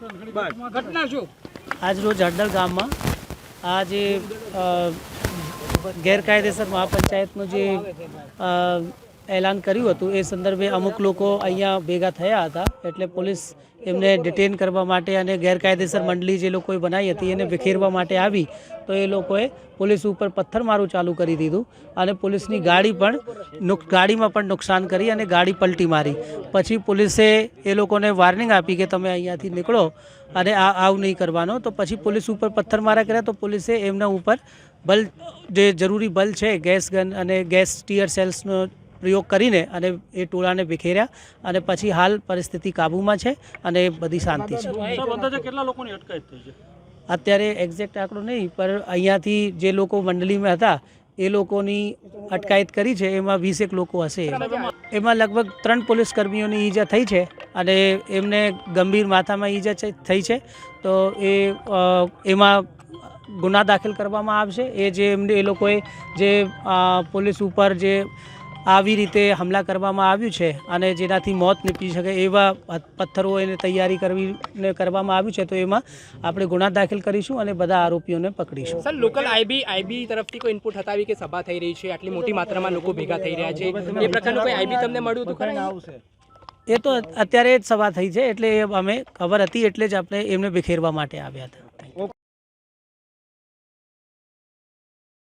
ઘટના શું? આજ રોજ હડદળ ગામમાં આ જે ગેરકાયદેસર મહાપંચાયતનું જે એલાન કર્યું હતું એ સંદર્ભે અમુક લોકો અહીંયા ભેગા થયા હતા, એટલે પોલીસ એમને ડિટેન કરવા માટે અને ગેરકાયદેસર મંડળી જે લોકોએ બનાવી હતી એને વિખેરવા માટે આવી તો એ લોકોએ પોલીસ ઉપર પથ્થરમારું ચાલુ કરી દીધું અને પોલીસની ગાડીમાં પણ નુકસાન કરી અને ગાડી પલટી મારી. પછી પોલીસે એ લોકોને વોર્નિંગ આપી કે તમે અહીંયાથી નીકળો અને આવું નહીં કરવાનો. તો પછી પોલીસ ઉપર પથ્થરમારા કર્યા તો પોલીસે એમના ઉપર બલ જે જરૂરી બલ છે ગેસ ગન અને ગેસ ટીયર સેલ્સનો પ્રયોગ કરીને અને એ ટોળાને વિખેર્યા અને પછી હાલ પરિસ્થિતિ કાબૂમાં છે અને બધી શાંતિ છે. કેટલા લોકોની અટકાયત થઈ છે? અત્યારે એક્ઝેક્ટ આંકડો નહીં, પણ અહીંયાથી જે લોકો મંડળીમાં હતા એ લોકોની અટકાયત કરી છે, એમાં 20 લોકો હશે. એમાં લગભગ 3 પોલીસ કર્મીઓની ઈજા થઈ છે અને એમને ગંભીર માથામાં ઈજા થઈ છે. તો એમાં ગુના દાખલ કરવામાં આવશે. એ લોકોએ જે પોલીસ ઉપર જે આવી રીતે હમલા કરવામાં આવ્યું છે અને જેનાથી મોત નીપજી શકે એવા પથ્થરો એને તૈયારી કરવામાં આવ્યું છે, તો એમાં આપણે ગુના દાખલ કરીશું અને બધા આરોપીઓને પકડીશું. સર, લોકલ આઈબી તરફથી કોઈ ઇનપુટ હતા કે સભા થઈ રહી છે, આટલી મોટી માત્રામાં લોકો ભેગા થઈ રહ્યા છે, એ પ્રકારનું કોઈ આઈબી તમને મળ્યું હતું ખરા? એ તો અત્યારે જ સભા થઈ છે, એટલે અમે ખબર હતી એટલે જ આપણે એમને વિખેરવા માટે આવ્યા હતા.